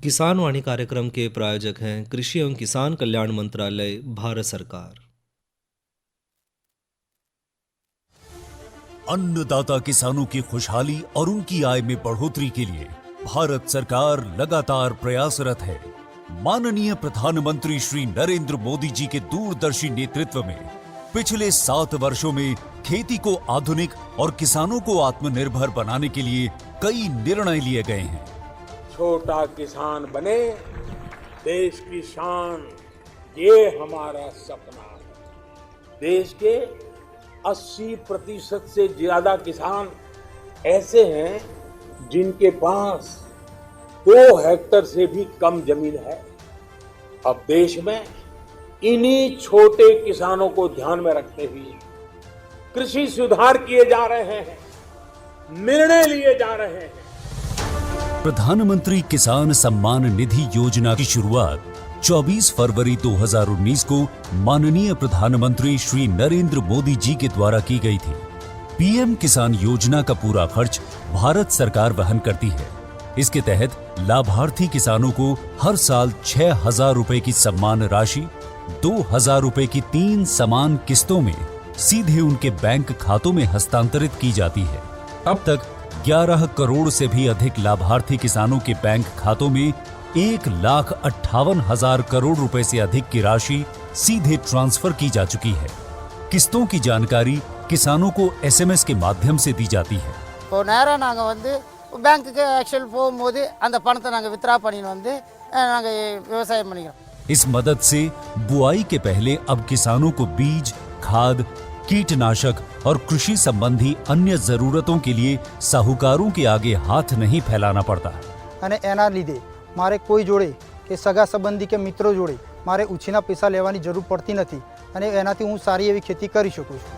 किसान वाणी कार्यक्रम के प्रायोजक हैं कृषि एवं किसान कल्याण मंत्रालय, भारत सरकार। अन्नदाता किसानों की खुशहाली और उनकी आय में बढ़ोतरी के लिए भारत सरकार लगातार प्रयासरत है। माननीय प्रधानमंत्री श्री नरेंद्र मोदी जी के दूरदर्शी नेतृत्व में पिछले 7 वर्षों में खेती को आधुनिक और किसानों को आत्मनिर्भर बनाने के लिए कई निर्णय लिए गए हैं। छोटा किसान बने देश की शान, ये हमारा सपना है। देश के 80% से ज्यादा किसान ऐसे हैं जिनके पास 2 हेक्टेयर से भी कम जमीन है। अब देश में इन्हीं छोटे किसानों को ध्यान में रखते हुए कृषि सुधार किए जा रहे हैं, निर्णय लिए जा रहे हैं। प्रधानमंत्री किसान सम्मान निधि योजना की शुरुआत 24 फरवरी 2019 को माननीय प्रधानमंत्री श्री नरेंद्र मोदी जी के द्वारा की गई थी। पीएम किसान योजना का पूरा खर्च भारत सरकार वहन करती है। इसके तहत लाभार्थी किसानों को हर साल 6,000 रुपए की सम्मान राशि 2,000 रुपए की 3 समान किस्तों में सीधे उनके बैंक खातों में हस्तांतरित की जाती है। अब तक 11 करोड़ से भी अधिक लाभार्थी किसानों के बैंक खातों में 1,58,000 करोड़ रुपए से अधिक की राशि सीधे ट्रांसफर की जा चुकी है। किस्तों की जानकारी किसानों को एसएमएस के माध्यम से दी जाती है। இப்போ நேரா நாங்க வந்து பேங்க்குக்கு ஆக்சுவல் போகும்போது அந்த பணத்தை நாங்க வித்ரா பண்ணிட்டு வந்து நாங்க விவசாயம் பண்ணிக்கிறோம்। इस मदद से बुआई के पहले अब किसानों को बीज, खाद, कीटनाशक और कृषि संबंधी अन्य जरूरतों के लिए साहूकारों के आगे हाथ नहीं फैलाना पड़ता। અને એના લીધે મારે કોઈ જોડે કે સગા સંબંધી કે મિત્રો જોડે મારે ઉછીના પૈસા લેવાની જરૂર પડતી નથી અને એનાથી હું સારી એવી खेती કરી શકું છું।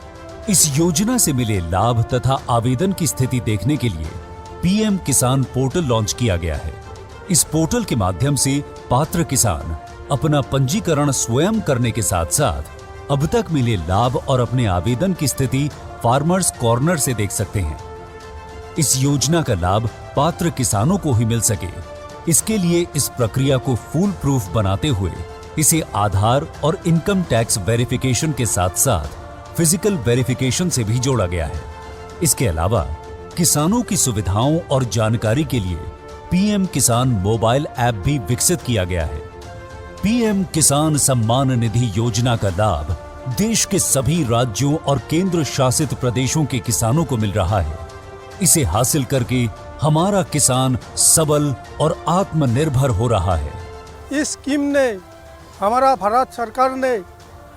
इस योजना से मिले लाभ तथा आवेदन की स्थिति देखने के लिए पीएम किसान पोर्टल लॉन्च किया गया है। इस पोर्टल के माध्यम से पात्र किसान अपना पंजीकरण स्वयं करने के साथ साथ अब तक मिले लाभ और अपने आवेदन की स्थिति फार्मर्स कॉर्नर से देख सकते हैं। इस योजना का लाभ पात्र किसानों को ही मिल सके, इसके लिए इस प्रक्रिया को फूल प्रूफ बनाते हुए इसे आधार और इनकम टैक्स वेरिफिकेशन के साथ साथ फिजिकल वेरिफिकेशन से भी जोड़ा गया है। इसके अलावा किसानों की सुविधाओं और जानकारी के लिए पीएम किसान मोबाइल ऐप भी विकसित किया गया है। पीएम किसान सम्मान निधि योजना का लाभ देश के सभी राज्यों और केंद्र शासित प्रदेशों के किसानों को मिल रहा है। इसे हासिल करके हमारा किसान सबल और आत्मनिर्भर हो रहा है। इस स्कीम ने हमारा भारत सरकार ने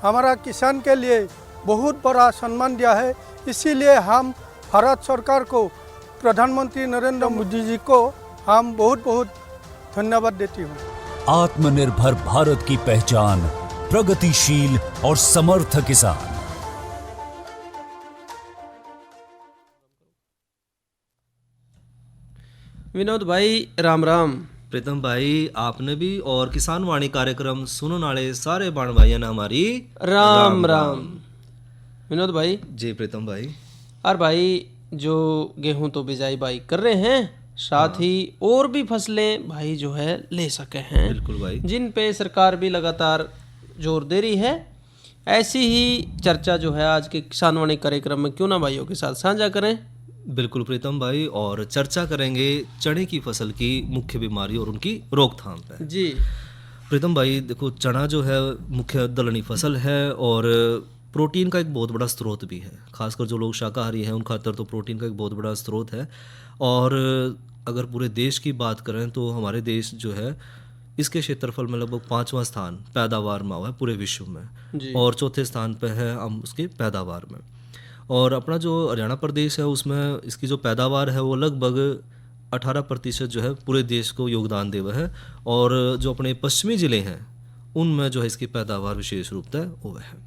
हमारा किसान के लिए बहुत बड़ा सम्मान दिया है। इसीलिए हम भारत सरकार को, प्रधानमंत्री नरेंद्र मोदी जी को हम बहुत बहुत धन्यवाद देती हूँ। आत्मनिर्भर भारत की पहचान प्रगतिशील और समर्थ किसान। विनोद भाई राम राम। प्रीतम भाई आपने भी और किसान वाणी कार्यक्रम सुनने वाले सारे बाण भाइयों ने हमारी राम राम। विनोद भाई जी प्रीतम भाई, और भाई जो गेहूं तो बिजाई भाई कर रहे हैं, साथ ही और भी फसलें भाई जो है ले सके हैं, बिल्कुल भाई, जिन पे सरकार भी लगातार जोर दे रही है। ऐसी ही चर्चा जो है आज के किसान वाणी कार्यक्रम में क्यों ना भाइयों के साथ साझा करें। बिल्कुल प्रीतम भाई, और चर्चा करेंगे चने की फसल की मुख्य बीमारी और उनकी रोकथाम पे। जी प्रीतम भाई देखो, चना जो है मुख्य दलहनी फसल है और प्रोटीन का एक बहुत बड़ा स्रोत भी है। खासकर जो लोग शाकाहारी हैं उन खातर तो प्रोटीन का एक बहुत बड़ा स्रोत है। और अगर पूरे देश की बात करें तो हमारे देश जो है इसके क्षेत्रफल में लगभग 5वां स्थान पैदावार में हुआ है पूरे विश्व में, और चौथे स्थान पे है हम उसके पैदावार में। और अपना जो हरियाणा प्रदेश है उसमें इसकी जो पैदावार है वो लगभग 18% जो है पूरे देश को योगदान देवा है। और जो अपने पश्चिमी ज़िले हैं उनमें जो है इसकी पैदावार विशेष रूप से हुआ है।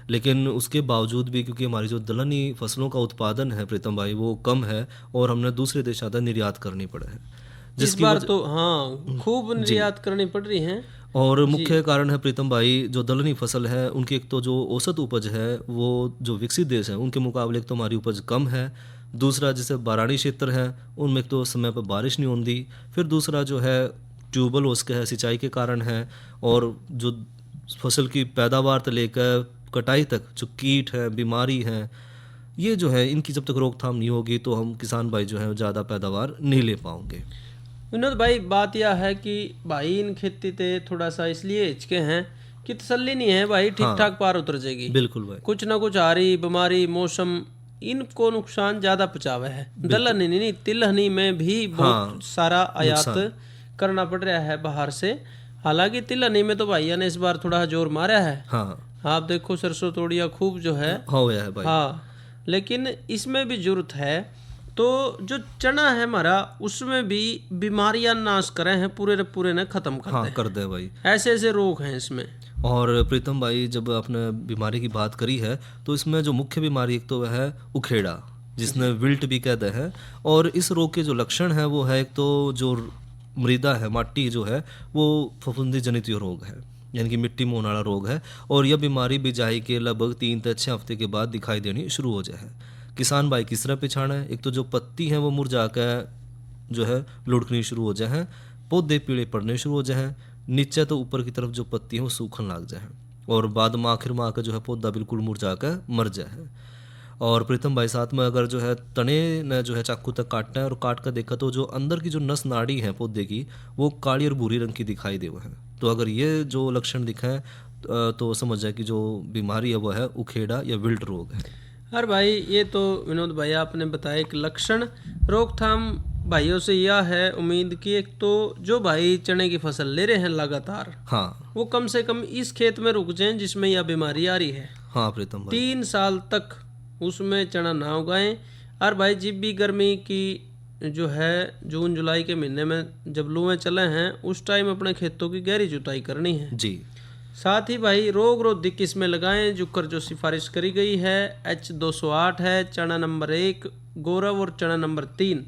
लेकिन उसके बावजूद भी क्योंकि हमारी जो दलहनी फसलों का उत्पादन है प्रीतम भाई वो कम है और हमने दूसरे देशों तक निर्यात करनी पड़ा है, इस बार तो हाँ खूब निर्यात करनी पड़ रही है। और मुख्य कारण है प्रीतम भाई जो दलहनी फसल है उनकी एक तो जो औसत उपज है वो जो विकसित देश है उनके मुकाबले एक तो हमारी उपज कम है। दूसरा जैसे बारानी क्षेत्र है उनमें एक तो समय पर बारिश नहीं होती। फिर दूसरा जो है ट्यूबवेल उसके है, सिंचाई के कारण है, और जो फसल की पैदावार से लेकर कटाई तक जो कीट है, बीमारी है, ये जो है इनकी जब तक रोकथाम नहीं होगी तो हम किसान भाई जो है ज़्यादा पैदावार नहीं ले पाएंगे। विनोद भाई, बात यह है कि भाई इन खेती ते थोड़ा सा इसलिए हिचके हैं कि तसल्ली नहीं है भाई ठीक ठाक पार उतर जाएगी। बिल्कुल भाई, कुछ ना कुछ आ रही बीमारी, मौसम इनको नुकसान ज्यादा पहुंचावे है। दलहनी नहीं, तिलहनी में भी बहुत सारा आयात करना पड़ रहा है बाहर से। हालांकि तिलहनी में तो भैया ने इस बार थोड़ा जोर मारा है। हाँ, आप देखो सरसों तोड़िया खूब जो है हो गया है भाई। हाँ, लेकिन इसमें भी जरूरत है। तो जो चना है हमारा, उसमें भी बीमारियां नाश करे हैं, पूरे ने खत्म कर हाँ, दे। कर दे भाई। ऐसे ऐसे रोग हैं इसमें। और प्रीतम भाई, जब आपने बीमारी की बात करी है तो इसमें जो मुख्य बीमारी एक तो वह है उखेड़ा, जिसने विल्ट भी कहते हैं। और इस रोग के जो लक्षण है वो है, एक तो जो मृदा है, माटी जो है, वो फफूंदी जनित रोग है, यानी कि मिट्टी में होने वाला रोग है। और यह बीमारी बिजाई के लगभग 3 से 6 हफ्ते के बाद दिखाई देनी शुरू हो जाए। किसान भाई किस तरह पहचाना है? एक तो जो पत्ती हैं वो मुरझा कर जो है लुढ़कनी शुरू हो जाए, पौधे पीले पड़ने शुरू हो जाए, नीचे तो ऊपर की तरफ जो पत्ती है वो सूखने लग जाए, और बाद में आखिर में आकर जो है पौधा बिल्कुल मुरझा कर मर जाए। और प्रीतम भाई, साथ में अगर जो है तने ने जो है चाकू तक काटना है और काट कर देखा तो जो अंदर की जो नस नाड़ी है पौधे की, वो काली और भूरी रंग की दिखाई दे है। तो अगर ये जो लक्षण दिखाएं तो समझ जाए कि जो बीमारी है वो है उखेड़ा या विल्ट रोग है। अरे भाई, ये तो विनोद भाई आपने बताया एक लक्षण। रोकथाम भाइयों से यह है उम्मीद कि एक तो जो भाई चने की फसल ले रहे हैं लगातार, हाँ, वो कम से कम इस खेत में रुक जाएं जिसमें यह बीमारी आ रही है। हाँ प्रीतम भाई, 3 साल तक उसमें चना ना उगाएं। और भाई, जब भी गर्मी की जो है जून जुलाई के महीने में जब लूएं चले हैं, उस टाइम अपने खेतों की गहरी जुताई करनी है जी। साथ ही भाई रोग रोधी किस्में लगाएं। जुकर जो सिफारिश करी गई है H208 है, चना नंबर 1 गौरव और चना नंबर 3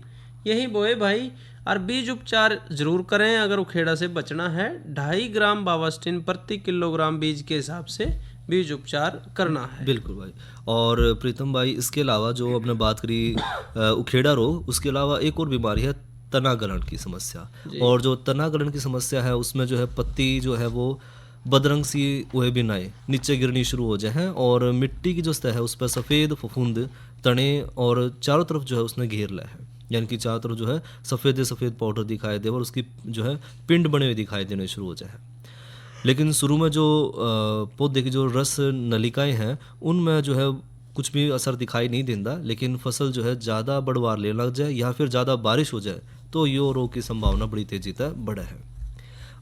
यही बोए भाई। और बीज उपचार जरूर करें। अगर उखेड़ा से बचना है 2.5 ग्राम बावास्टिन प्रति किलोग्राम बीज के हिसाब से बीज उपचार करना है। बिल्कुल भाई। और प्रीतम भाई, इसके अलावा जो आपने बात करी उखेड़ा रोग, उसके अलावा एक और बीमारी है तनागलन की समस्या। और जो तनागलन की समस्या है उसमें जो है पत्ती जो है वो बदरंग सी वह बिनाए नीचे गिरनी शुरू हो जाए, और मिट्टी की जो सतह है उस पर सफ़ेद फफूंद तने और चारों तरफ जो है उसने घेर लिया है, यानी कि चारों तरफ जो है सफ़ेद पाउडर दिखाई दे और उसकी जो है पिंड बने हुए दिखाई देने शुरू हो जाए। लेकिन शुरू में जो पौधे की जो रस नलिकाएं हैं उनमें जो है कुछ भी असर दिखाई नहीं देता, लेकिन फसल जो है ज़्यादा बढ़वार लेने लग जाए या फिर ज़्यादा बारिश हो जाए तो ये रोग की संभावना बड़ी तेज़ी तक बढ़े है।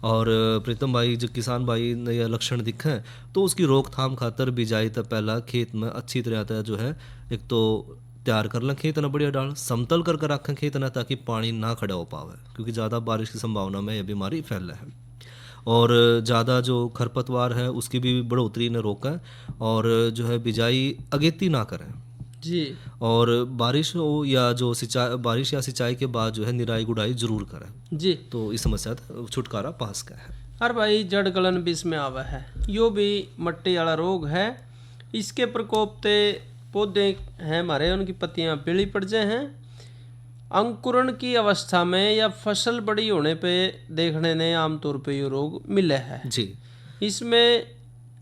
और प्रीतम भाई, जो किसान भाई ने यह लक्षण दिखे हैं तो उसकी रोकथाम खातर बिजाई तक पहला खेत में अच्छी तरह से जो है एक तो तैयार कर लें खेत ना, बढ़िया डाल समतल कर रखें खेत ना, ताकि पानी ना खड़ा हो पावे, क्योंकि ज़्यादा बारिश की संभावना में यह बीमारी फैल रहा है। और ज़्यादा जो खरपतवार है उसकी भी बढ़ोतरी ने रोका, और जो है बिजाई अगेती ना करें जी। और बारिश हो या जो सिंचाई, बारिश या सिंचाई के बाद जो है निराई गुड़ाई जरूर करें जी। तो इस समस्या से छुटकारा पास का है। और भाई, जड़ गलन भी इसमें आवा है, यो भी मट्टी वाला रोग है। इसके प्रकोप ते पौधे हैं हमारे, उनकी पत्तियां पीली पड़ जाए हैं। अंकुरण की अवस्था में या फसल बड़ी होने पे देखने ने आमतौर पे ये रोग मिले है जी। इसमें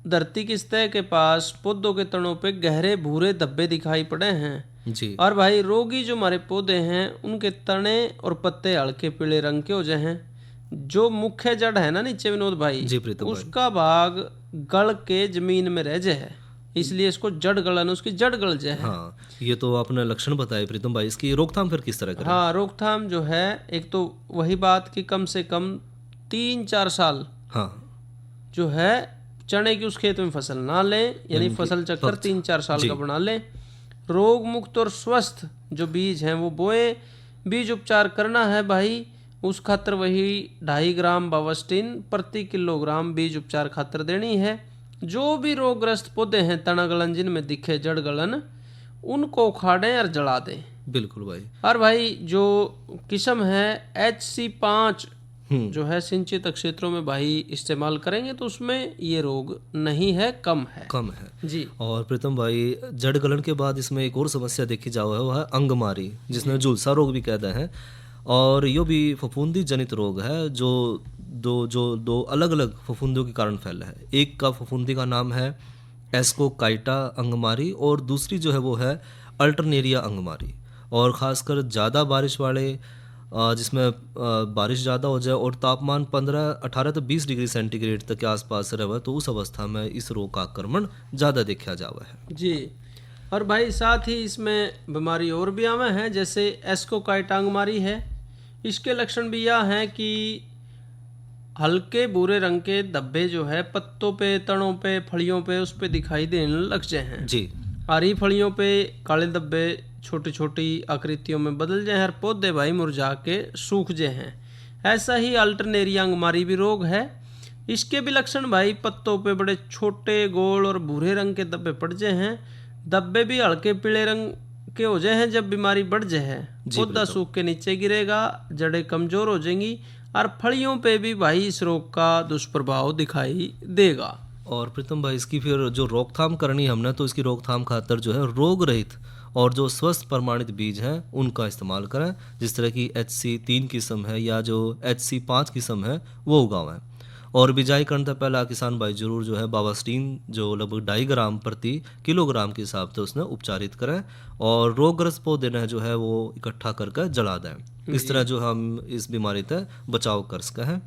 धरती की सतह के पास पौधों के तनों पे गहरे भूरे धब्बे दिखाई पड़े हैं जी। और भाई, रोगी जो हमारे पौधे हैं उनके तने और पत्ते हल्के पीले रंग के हो जाए हैं। जो मुख्य जड़ है ना नीचे विनोद भाई, जी प्रीतम भाई। उसका भाग गल के जमीन में रह जाए, इसलिए इसको जड़ गलन, उसकी जड़ गल जाए। हाँ, ये तो आपने लक्षण बताए प्रीतम भाई। इसकी रोकथाम फिर किस तरह करें? हाँ, रोकथाम जो है एक तो वही बात कि कम से कम 3-4 साल हाँ जो है चने की उस खेत में फसल ना लें, यानी फसल चक्कर 3-4 साल का बना लें। रोग मुक्त और स्वस्थ जो बीज हैं वो बोए। बीज उपचार करना है भाई, उस खातर वही 2.5 ग्राम बावास्टिन प्रति किलोग्राम बीज उपचार खातर देनी है। जो भी रोगग्रस्त पौधे हैं तनागलन जिनमें दिखे जड़ गलन, उनको उखाड़ें और जला दें। बिल्कुल भाई। और भाई, जो किस्म है HC5 जो है सिंचित क्षेत्रों में भाई इस्तेमाल करेंगे तो उसमें ये रोग नहीं है, कम है जी। और प्रीतम भाई, जड़ गलन के बाद इसमें एक और समस्या देखी जाओ है, वह है अंगमारी, जिसमें झुलसा रोग भी कहते हैं। और यो भी फफूंदी जनित रोग है जो दो अलग अलग फफूंदियों के कारण फैला है। एक का फफूंदी का नाम है एस्कोकाइटा अंगमारी और दूसरी जो है वो है अल्टरनेरिया अंगमारी। और ख़ासकर ज़्यादा बारिश वाले जिसमें बारिश ज़्यादा हो जाए और तापमान 18 तो 20 डिग्री सेंटीग्रेड तक के आसपास रहे तो उस अवस्था में इस रोग का आक्रमण ज़्यादा देखा जावा है। जी। और भाई साथ ही इसमें बीमारी और भी आवे हैं, जैसे एस्कोकाइटा अंगमारी है। इसके लक्षण भी यह हैं कि हल्के भूरे रंग के धब्बे जो है पत्तों पे, तनों पे, फलियों पे उस पे दिखाई देने लग जाए हैं जी। हरी फलियों पे काले धब्बे छोटी छोटी आकृतियों में बदल जाए हैं और पौधे भाई मुरझा के सूख जाए हैं। ऐसा ही अल्टरनेरिया अंगमारी भी रोग है। इसके भी लक्षण भाई पत्तों पे बड़े छोटे गोल और भूरे रंग के धब्बे पड़ जाए हैं। धब्बे भी हल्के पीले रंग के हो जाए हैं। जब बीमारी बढ़ जाए है पौधा सूख के नीचे गिरेगा, जड़ें कमजोर हो जाएंगी और फलियों पे भी भाई इस रोग का दुष्प्रभाव दिखाई देगा। और प्रीतम भाई इसकी फिर जो रोकथाम करनी है हमने तो इसकी रोकथाम खातर जो है रोग रहित और जो स्वस्थ प्रमाणित बीज हैं उनका इस्तेमाल करें। जिस तरह की HC3 किस्म है या जो HC5 किस्म है वो उगावें। और बिजाई करने से पहला किसान भाई जरूर जो है बावास्टीन जो लगभग 2.5 ग्राम प्रति किलोग्राम के हिसाब से उसने उपचारित करें और रोगग्रस्त पौधे ने जो है वो इकट्ठा करके जला दें। इस तरह जो हम इस बीमारी से बचाव कर सके हैं।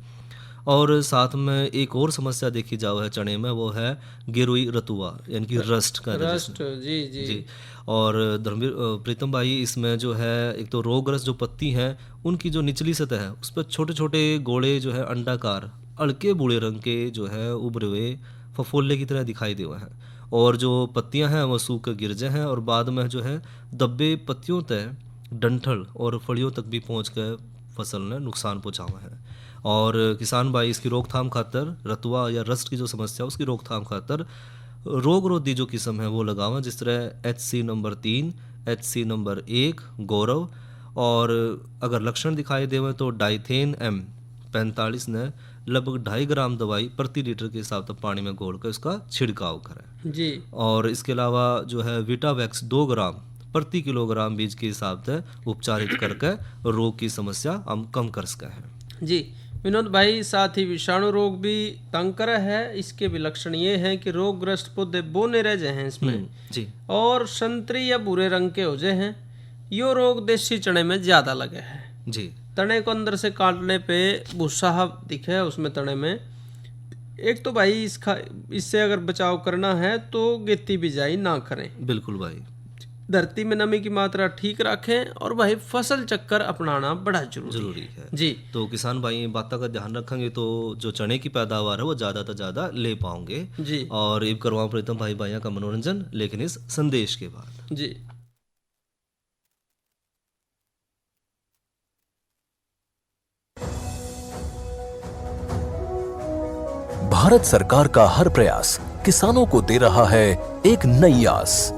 और साथ में एक और समस्या देखी जाओ है चने में, वो है गिरुई रतुआ यानी कि रस्ट का रस्ट। जी। और धर्मवीर प्रीतम भाई इसमें जो है एक तो रोगग्रस्त जो पत्ती हैं उनकी जो निचली सतह है उस पर छोटे छोटे गोले जो है अंडाकार हल्के बूढ़े रंग के जो है उभरे हुए फफोले की तरह दिखाई दे हुए हैं। और जो पत्तियां हैं वो सूख कर गिर जाए हैं और बाद में जो है दब्बे पत्तियों तय डंठल और फलियों तक भी पहुँच कर फसल ने नुकसान पहुँचावा है। और किसान भाई इसकी रोकथाम खातर रतुआ या रस्ट की जो समस्या उसकी रोकथाम खातर रोग रोधी जो किस्म है वो लगावें। जिस तरह HC नंबर 3, HC नंबर 1 गौरव। और अगर लक्षण दिखाई देवे तो डाइथेन M45 ने लगभग 2.5 ग्राम दवाई प्रति लीटर के हिसाब से पानी में घोल कर उसका छिड़काव करें जी। और इसके अलावा जो है विटावैक्स 2 ग्राम प्रति किलोग्राम बीज के हिसाब से उपचारित करके रोग की समस्या हम कम कर सके हैं। जी विनोद भाई, साथ ही विषाणु रोग भी तंग कर है। इसके भी लक्षण ये हैं कि रोगग्रस्त पौधे बोने रह जाए हैं इसमें जी। और संतरी या भूरे रंग के हो जाए हैं। यो रोग देसी चने में ज्यादा लगे है जी। तने को अंदर से काटने पे भूसा दिखे उसमें तने में। एक तो भाई इससे अगर बचाव करना है तो गेती बिजाई ना करें। बिल्कुल भाई। धरती में नमी की मात्रा ठीक रखें और भाई फसल चक्कर अपनाना बड़ा जरूरी है जी। तो किसान भाई बातों का ध्यान रखेंगे तो जो चने की पैदावार है वो ज़्यादा से ज़्यादा ले पाओगे जी। और ये करवाऊँ प्रीतम भाई भाइयों का मनोरंजन लेकिन इस संदेश के बाद जी। भारत सरकार का हर प्रयास किसानों को दे रहा है एक नई आस।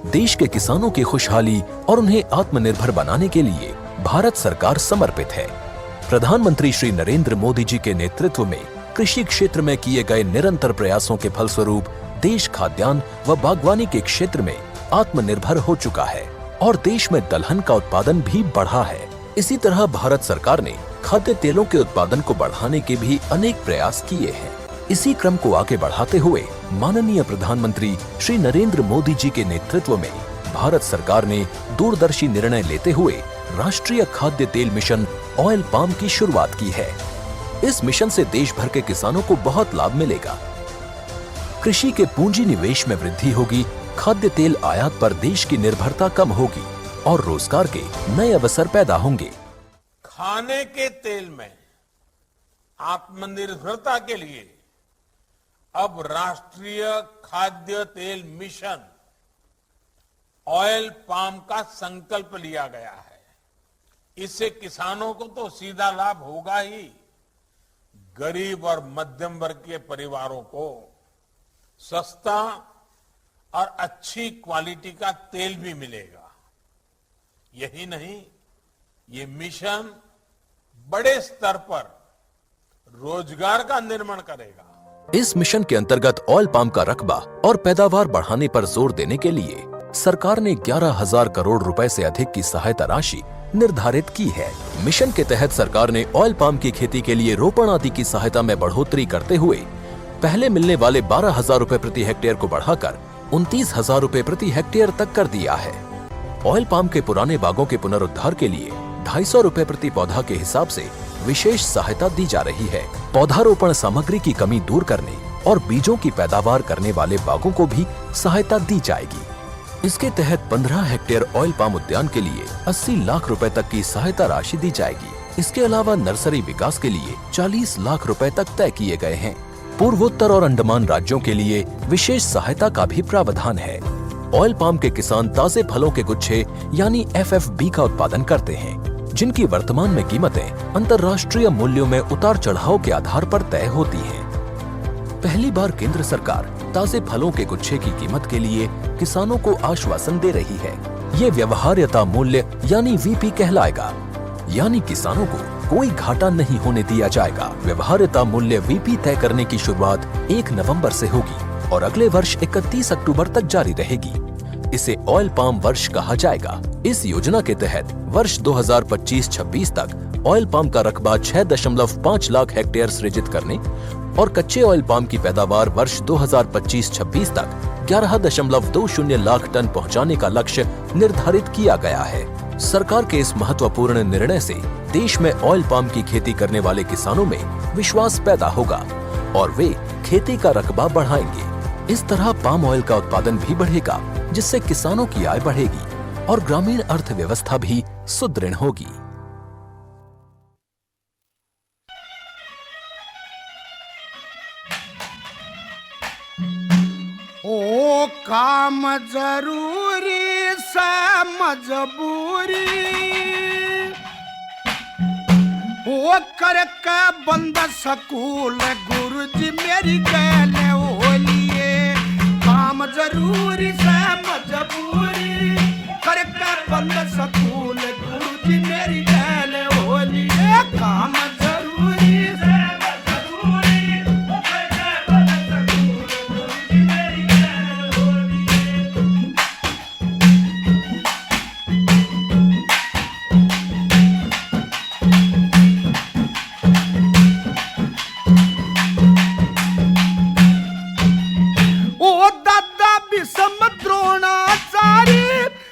देश के किसानों की खुशहाली और उन्हें आत्मनिर्भर बनाने के लिए भारत सरकार समर्पित है। प्रधानमंत्री श्री नरेंद्र मोदी जी के नेतृत्व में कृषि क्षेत्र में किए गए निरंतर प्रयासों के फलस्वरूप देश खाद्यान्न व बागवानी के क्षेत्र में आत्मनिर्भर हो चुका है और देश में दलहन का उत्पादन भी बढ़ा है। इसी तरह भारत सरकार ने खाद्य तेलों के उत्पादन को बढ़ाने के भी अनेक प्रयास किए हैं। इसी क्रम को आगे बढ़ाते हुए माननीय प्रधानमंत्री श्री नरेंद्र मोदी जी के नेतृत्व में भारत सरकार ने दूरदर्शी निर्णय लेते हुए राष्ट्रीय खाद्य तेल मिशन ऑयल पाम की शुरुआत की है। इस मिशन से देश भर के किसानों को बहुत लाभ मिलेगा। कृषि के पूंजी निवेश में वृद्धि होगी, खाद्य तेल आयात पर देश की निर्भरता कम होगी और रोजगार के नए अवसर पैदा होंगे। खाने के तेल में आत्मनिर्भरता के लिए अब राष्ट्रीय खाद्य तेल मिशन ऑयल पाम का संकल्प लिया गया है। इससे किसानों को तो सीधा लाभ होगा ही, गरीब और मध्यम वर्ग के परिवारों को सस्ता और अच्छी क्वालिटी का तेल भी मिलेगा। यही नहीं, ये मिशन बड़े स्तर पर रोजगार का निर्माण करेगा। इस मिशन के अंतर्गत ऑयल पाम का रकबा और पैदावार बढ़ाने पर जोर देने के लिए सरकार ने 11,000 करोड़ रुपए से अधिक की सहायता राशि निर्धारित की है। मिशन के तहत सरकार ने ऑयल पाम की खेती के लिए रोपण आदि की सहायता में बढ़ोतरी करते हुए पहले मिलने वाले 12,000 रुपए प्रति हेक्टेयर को बढ़ाकर 29,000 रुपए प्रति हेक्टेयर तक कर दिया है। ऑयल पाम के पुराने बागों के पुनरुद्धार के लिए 250 रुपए प्रति पौधा के हिसाब से विशेष सहायता दी जा रही है। पौधारोपण सामग्री की कमी दूर करने और बीजों की पैदावार करने वाले बागों को भी सहायता दी जाएगी। इसके तहत 15 हेक्टेयर ऑयल पाम उद्यान के लिए 80 लाख रुपए तक की सहायता राशि दी जाएगी। इसके अलावा नर्सरी विकास के लिए 40 लाख रुपए तक तय किए गए हैं। पूर्वोत्तर और अंडमान राज्यों के लिए विशेष सहायता का भी प्रावधान है। ऑयल पाम के किसान ताजे फलों के गुच्छे यानी FFB का उत्पादन करते हैं, जिनकी वर्तमान में कीमतें अंतर्राष्ट्रीय मूल्यों में उतार चढ़ाव के आधार पर तय होती हैं। पहली बार केंद्र सरकार ताजे फलों के गुच्छे की कीमत के लिए किसानों को आश्वासन दे रही है। ये व्यवहार्यता मूल्य यानी VP कहलाएगा, यानी किसानों को कोई घाटा नहीं होने दिया जाएगा। व्यवहार्यता मूल्य VP तय करने की शुरुआत 1 नवंबर से होगी और अगले वर्ष 31 अक्टूबर तक जारी रहेगी। इसे ऑयल पाम वर्ष कहा जाएगा। इस योजना के तहत वर्ष 2025-26 तक ऑयल पाम का रकबा 6.5 लाख हेक्टेयर सृजित करने और कच्चे ऑयल पाम की पैदावार वर्ष 2025-26 तक 11.20 लाख टन पहुंचाने का लक्ष्य निर्धारित किया गया है। सरकार के इस महत्वपूर्ण निर्णय से देश में ऑयल पाम की खेती करने वाले किसानों में विश्वास पैदा होगा और वे खेती का रकबा बढ़ाएंगे। इस तरह पाम ऑयल का उत्पादन भी बढ़ेगा, जिससे किसानों की आय बढ़ेगी और ग्रामीण अर्थव्यवस्था भी सुदृढ़ होगी। ओ काम जरूरी से मजबूरी ओ करके बंद सकूल गुरुजी मेरी कहने ओलिए। काम जरूरी से मजबूरी करके बंद सकूल गुरुजी मेरी कहने ओलिए। काम जरूरी से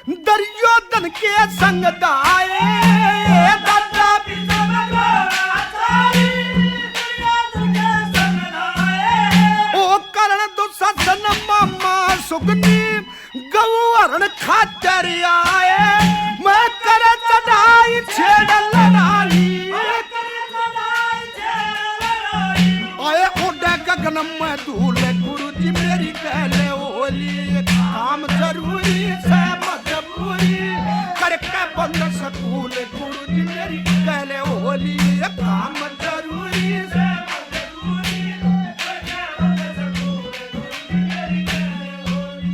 दुर्योधन के संग दाए दादा ओ करण दुशासन मामा सुगनी गौवर्ण खातर आए। मैं कर चढ़ाई छेड़ लड़ाई आए उड़े गगन में धूल गुरुजी मेरी कहले ओली। काम जरूरी से मजबूरी करके बंद सकूल गुरुजी मेरी कहले ओली। काम जरूरी से मजबूरी करके बंद सकूल गुरुजी मेरी कहले ओली।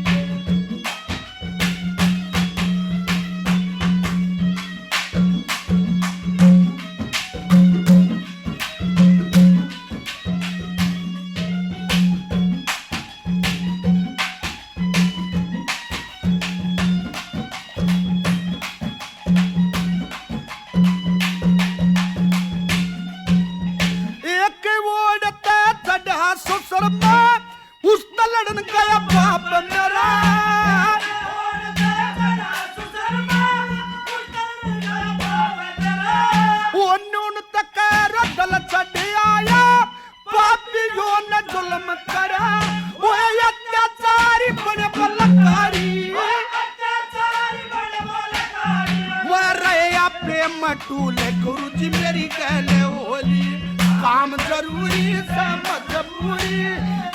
उस लड़न गया बाप मेरा वो नून तक रदल चढ़ आया पापियों ने जुल्म करा। वो अत्याचारी बड़े बलकारी वो रहे प्रेम टूले गुरुजी मेरी कहले ओली। काम जरूरी से मजबूरी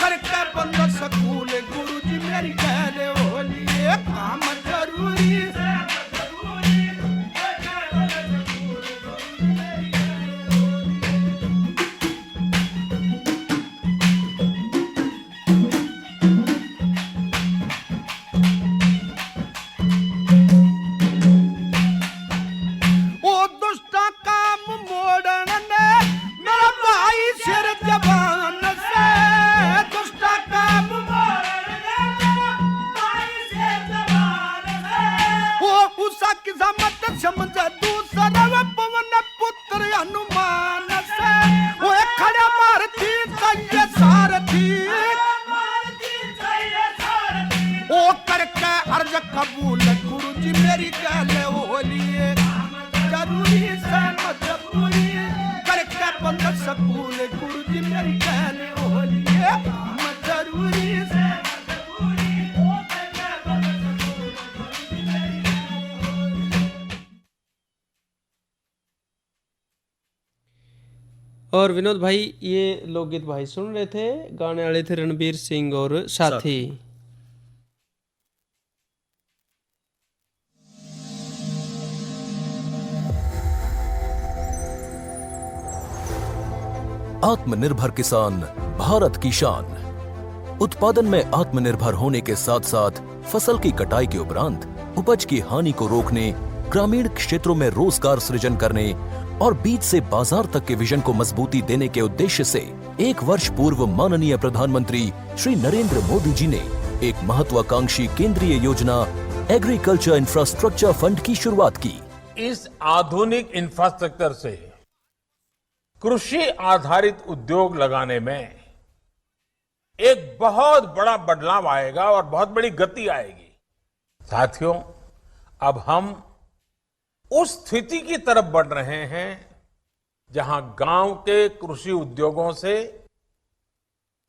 करके बंद सकूल गुरुजी मेरी कहले ओली। काम जरूरी से मजबूरी करके बंद सकूल गुरुजी मेरी कहले ओली। ओ दुष्टा काम मोड़न आज कबूल गुरुजी मेरी गल होलिए जरूरी से मजबूरी करके बंद सकूल गुरुजी मेरी गल होलिए जरूरी से और विनोद भाई ये लोकगीत भाई सुन रहे थे, गाने वाले थे रणबीर सिंह और साथी। आत्मनिर्भर किसान भारत की शान। उत्पादन में आत्मनिर्भर होने के साथ साथ फसल की कटाई के उपरांत उपज की हानि को रोकने, ग्रामीण क्षेत्रों में रोजगार सृजन करने और बीज से बाजार तक के विजन को मजबूती देने के उद्देश्य से 1 वर्ष पूर्व माननीय प्रधानमंत्री श्री नरेंद्र मोदी जी ने एक महत्वाकांक्षी केंद्रीय योजना एग्रीकल्चर इंफ्रास्ट्रक्चर फंड की शुरुआत की। इस आधुनिक इंफ्रास्ट्रक्चर से कृषि आधारित उद्योग लगाने में एक बहुत बड़ा बदलाव आएगा और बहुत बड़ी गति आएगी। साथियों, अब हम उस स्थिति की तरफ बढ़ रहे हैं जहां गांव के कृषि उद्योगों से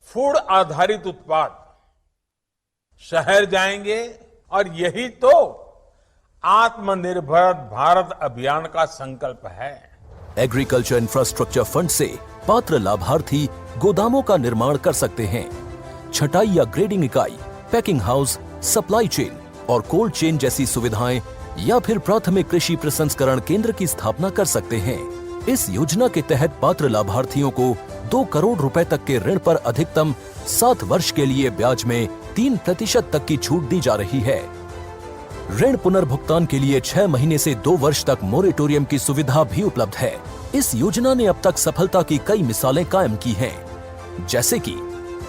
फूड आधारित उत्पाद शहर जाएंगे और यही तो आत्मनिर्भर भारत अभियान का संकल्प है। एग्रीकल्चर इंफ्रास्ट्रक्चर फंड से पात्र लाभार्थी गोदामों का निर्माण कर सकते हैं, छटाई या ग्रेडिंग इकाई, पैकिंग हाउस, सप्लाई चेन और कोल्ड चेन जैसी सुविधाएं या फिर प्राथमिक कृषि प्रसंस्करण केंद्र की स्थापना कर सकते हैं। इस योजना के तहत पात्र लाभार्थियों को 2 करोड़ रुपए तक के ऋण पर अधिकतम 7 वर्ष के लिए ब्याज में 3% तक की छूट दी जा रही है। ऋण पुनर्भुगतान के लिए 6 महीने से 2 वर्ष तक मोरेटोरियम की सुविधा भी उपलब्ध है। इस योजना ने अब तक सफलता की कई मिसालें कायम की हैं, जैसे कि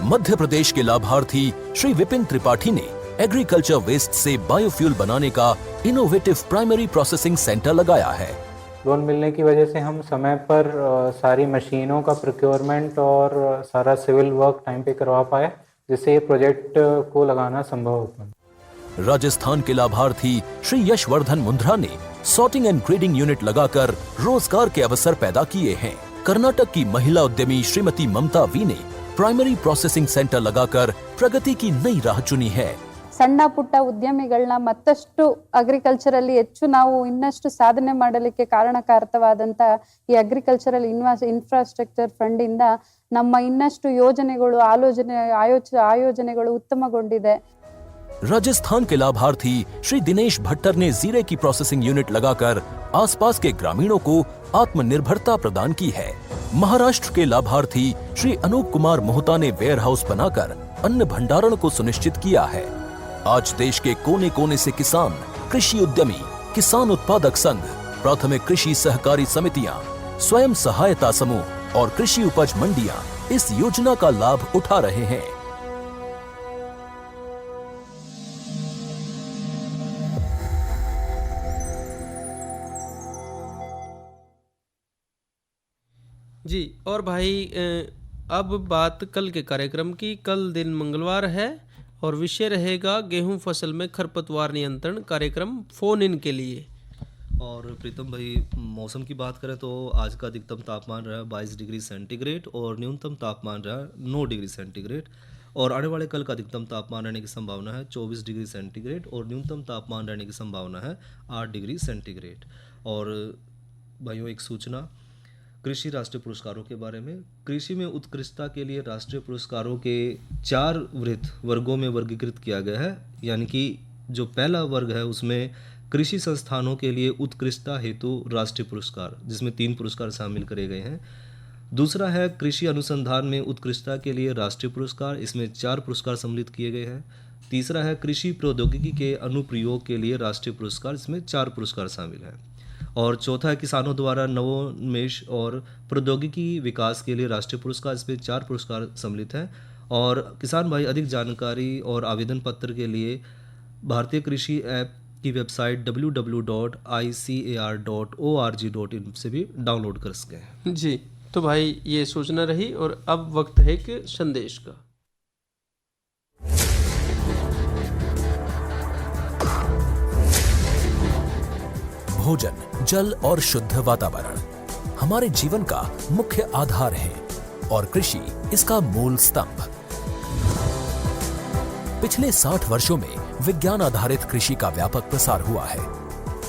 मध्य प्रदेश के लाभार्थी श्री विपिन त्रिपाठी ने एग्रीकल्चर वेस्ट से बायोफ्यूल बनाने का इनोवेटिव प्राइमरी प्रोसेसिंग सेंटर लगाया है। लोन मिलने की वजह से हम समय पर सारी मशीनों का प्रोक्योरमेंट और सारा सिविल वर्क टाइम पे करवा पाए, जिससे ये प्रोजेक्ट को लगाना संभव हो पाया। राजस्थान के लाभार्थी श्री यशवर्धन मुंद्रा ने सॉर्टिंग एंड ग्रेडिंग यूनिट लगाकर रोजगार के अवसर पैदा किए हैं। कर्नाटक की महिला उद्यमी श्रीमती ममता वी ने प्राइमरी प्रोसेसिंग सेंटर लगाकर प्रगति की नई राह चुनी है। ಸಣ್ಣ ಪುಟ್ಟ ಉದ್ಯಮಿಗಳನ್ನ ಮತ್ತಷ್ಟು ಅಗ್ರಿಕಲ್ಚರಲ್ಲಿ ಹೆಚ್ಚು ನಾವು ಇನ್ನಷ್ಟು ಸಾಧನೆ ಮಾಡಲಿಕ್ಕೆ ಕಾರಣಕಾರಕವಾದಂತ ಈ ಅಗ್ರಿಕಲ್ಚರಲ್ ಇನ್ಫ್ರಾಸ್ಟ್ರಕ್ಚರ್ ಫಂಡ್ ಇಂದ ನಮ್ಮ ಇನ್ನಷ್ಟು ಯೋಜನೆಗಳು ಆಯೋಜನೆಗಳು ಉತ್ತಮಗೊಂಡಿದೆ। राजस्थान के लाभार्थी श्री दिनेश भट्टर ने जीरे की प्रोसेसिंग यूनिट लगाकर आसपास के ग्रामीणों को आत्मनिर्भरता प्रदान की है। महाराष्ट्र के लाभार्थी श्री अनूप कुमार मोहता ने वेयर हाउस बनाकर अन्न भंडारण को सुनिश्चित किया है। आज देश के कोने कोने से किसान, कृषि उद्यमी, किसान उत्पादक संघ, प्राथमिक कृषि सहकारी समितियां, स्वयं सहायता समूह और कृषि उपज मंडियां इस योजना का लाभ उठा रहे हैं। जी, और भाई अब बात कल के कार्यक्रम की। कल दिन मंगलवार है और विषय रहेगा गेहूं फसल में खरपतवार नियंत्रण, कार्यक्रम फोन इन के लिए। और प्रीतम भाई, मौसम की बात करें तो आज का अधिकतम तापमान रहा 22 डिग्री सेंटीग्रेड और न्यूनतम तापमान रहा 9 डिग्री सेंटीग्रेड। और आने वाले कल का अधिकतम तापमान रहने की संभावना है 24 डिग्री सेंटीग्रेड और न्यूनतम तापमान रहने की संभावना है 8 डिग्री सेंटीग्रेड। और भाइयों, एक सूचना कृषि राष्ट्रीय पुरस्कारों के बारे में। कृषि में उत्कृष्टता के लिए राष्ट्रीय पुरस्कारों के 4 वर्गों में वर्गीकृत किया गया है। यानी कि जो पहला वर्ग है उसमें कृषि संस्थानों के लिए उत्कृष्टता हेतु राष्ट्रीय पुरस्कार, जिसमें 3 पुरस्कार शामिल करे गए हैं। दूसरा है कृषि अनुसंधान में उत्कृष्टता के लिए राष्ट्रीय पुरस्कार, इसमें 4 पुरस्कार सम्मिलित किए गए हैं। तीसरा है कृषि प्रौद्योगिकी के अनुप्रयोग के लिए राष्ट्रीय पुरस्कार, इसमें 4 पुरस्कार शामिल हैं। और चौथा है किसानों द्वारा नवोन्मेष और प्रौद्योगिकी विकास के लिए राष्ट्रीय पुरस्कार, इसमें 4 पुरस्कार सम्मिलित हैं। और किसान भाई अधिक जानकारी और आवेदन पत्र के लिए भारतीय कृषि ऐप की वेबसाइट www.icar.org.in से भी डाउनलोड कर सकें। जी, तो भाई ये सूचना रही और अब वक्त है कि संदेश का। भोजन, जल और शुद्ध वातावरण हमारे जीवन का मुख्य आधार है और कृषि इसका मूल स्तंभ। पिछले 60 वर्षों में विज्ञान आधारित कृषि का व्यापक प्रसार हुआ है।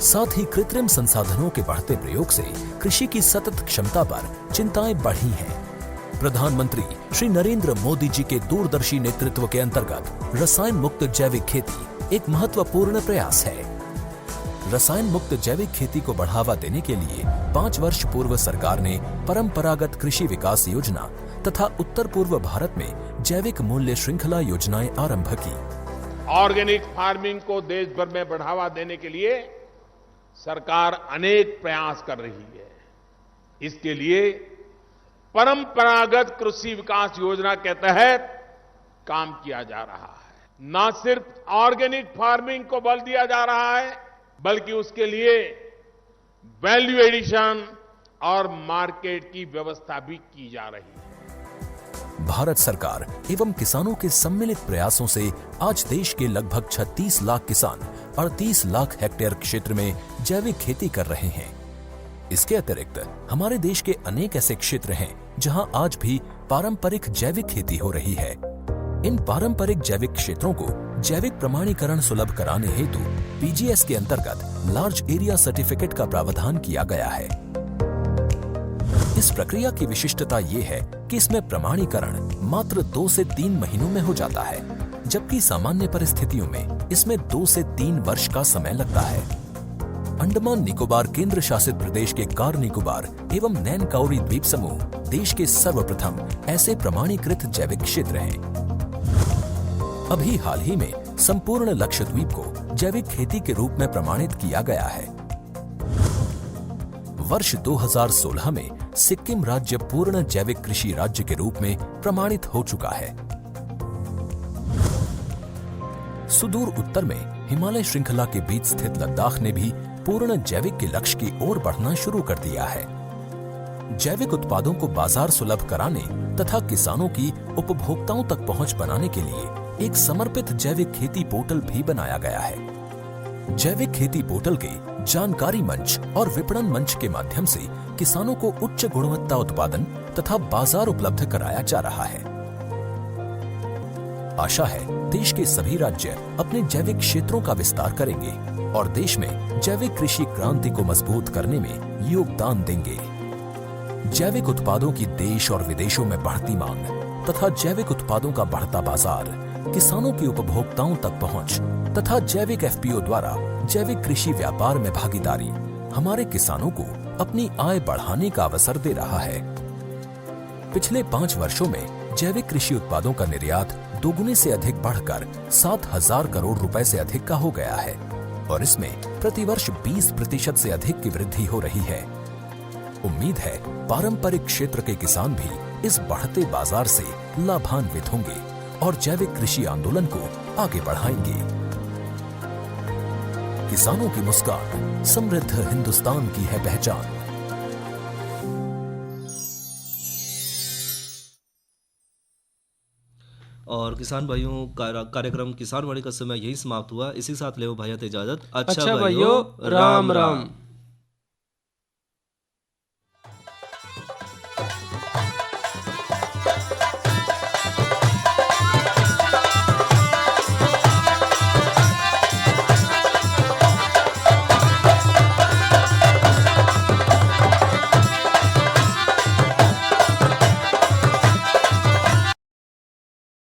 साथ ही कृत्रिम संसाधनों के बढ़ते प्रयोग से कृषि की सतत क्षमता पर चिंताएं बढ़ी हैं। प्रधानमंत्री श्री नरेंद्र मोदी जी के दूरदर्शी नेतृत्व के अंतर्गत रसायन मुक्त जैविक खेती एक महत्वपूर्ण प्रयास है। रसायन मुक्त जैविक खेती को बढ़ावा देने के लिए 5 वर्ष पूर्व सरकार ने परंपरागत कृषि विकास योजना तथा उत्तर पूर्व भारत में जैविक मूल्य श्रृंखला योजनाएं आरंभ की। ऑर्गेनिक फार्मिंग को देश भर में बढ़ावा देने के लिए सरकार अनेक प्रयास कर रही है। इसके लिए परंपरागत कृषि विकास योजना के तहत काम किया जा रहा है। न सिर्फ ऑर्गेनिक फार्मिंग को बल दिया जा रहा है, बल्कि उसके लिए वैल्यू एडिशन और मार्केट की व्यवस्था भी की जा रही है। भारत सरकार एवं किसानों के सम्मिलित प्रयासों से आज देश के लगभग 36 लाख किसान 38 लाख हेक्टेयर क्षेत्र में जैविक खेती कर रहे हैं। इसके अतिरिक्त हमारे देश के अनेक ऐसे क्षेत्र हैं जहां आज भी पारंपरिक जैविक खेती हो रही है। इन पारंपरिक जैविक क्षेत्रों को जैविक प्रमाणीकरण सुलभ कराने हेतु पीजीएस के अंतर्गत लार्ज एरिया सर्टिफिकेट का प्रावधान किया गया है। इस प्रक्रिया की विशिष्टता ये है कि इसमें प्रमाणीकरण मात्र 2 से 3 महीनों में हो जाता है, जबकि सामान्य परिस्थितियों में इसमें 2 से 3 वर्ष का समय लगता है। अंडमान निकोबार केंद्र शासित प्रदेश के कार निकोबार एवं नैन काउरी द्वीप समूह देश के सर्वप्रथम ऐसे प्रमाणीकृत जैविक क्षेत्र हैं। अभी हाल ही में संपूर्ण लक्षद्वीप को जैविक खेती के रूप में प्रमाणित किया गया है। वर्ष 2016 में सिक्किम राज्य पूर्ण जैविक कृषि राज्य के रूप में प्रमाणित हो चुका है। सुदूर उत्तर में हिमालय श्रृंखला के बीच स्थित लद्दाख ने भी पूर्ण जैविक के लक्ष्य की ओर बढ़ना शुरू कर दिया है। जैविक उत्पादों को बाजार सुलभ कराने तथा किसानों की उपभोक्ताओं तक पहुंच बनाने के लिए एक समर्पित जैविक खेती पोर्टल भी बनाया गया है। जैविक खेती पोर्टल के जानकारी मंच और विपणन मंच के माध्यम से किसानों को उच्च गुणवत्ता उत्पादन तथा बाजार उपलब्ध कराया जा रहा है। आशा है देश के सभी राज्य अपने जैविक क्षेत्रों का विस्तार करेंगे और देश में जैविक कृषि क्रांति को मजबूत करने में योगदान देंगे। जैविक उत्पादों की देश और विदेशों में बढ़ती मांग तथा जैविक उत्पादों का बढ़ता बाजार, किसानों की उपभोक्ताओं तक पहुंच तथा जैविक एफपीओ द्वारा जैविक कृषि व्यापार में भागीदारी हमारे किसानों को अपनी आय बढ़ाने का अवसर दे रहा है। पिछले 5 वर्षों में जैविक कृषि उत्पादों का निर्यात दोगुने से अधिक बढ़कर 7,000 करोड़ रुपए से अधिक का हो गया है और इसमें प्रतिवर्ष 20% से अधिक की वृद्धि हो रही है। उम्मीद है पारंपरिक क्षेत्र के किसान भी इस बढ़ते बाजार से लाभान्वित होंगे और जैविक कृषि आंदोलन को आगे बढ़ाएंगे। किसानों की मुस्कान समृद्ध हिंदुस्तान की है पहचान। और किसान भाइयों कार्यक्रम किसान वाणी का समय यही समाप्त हुआ। इसी साथ ले भाइयों इजाजत। अच्छा भाइयों, राम राम।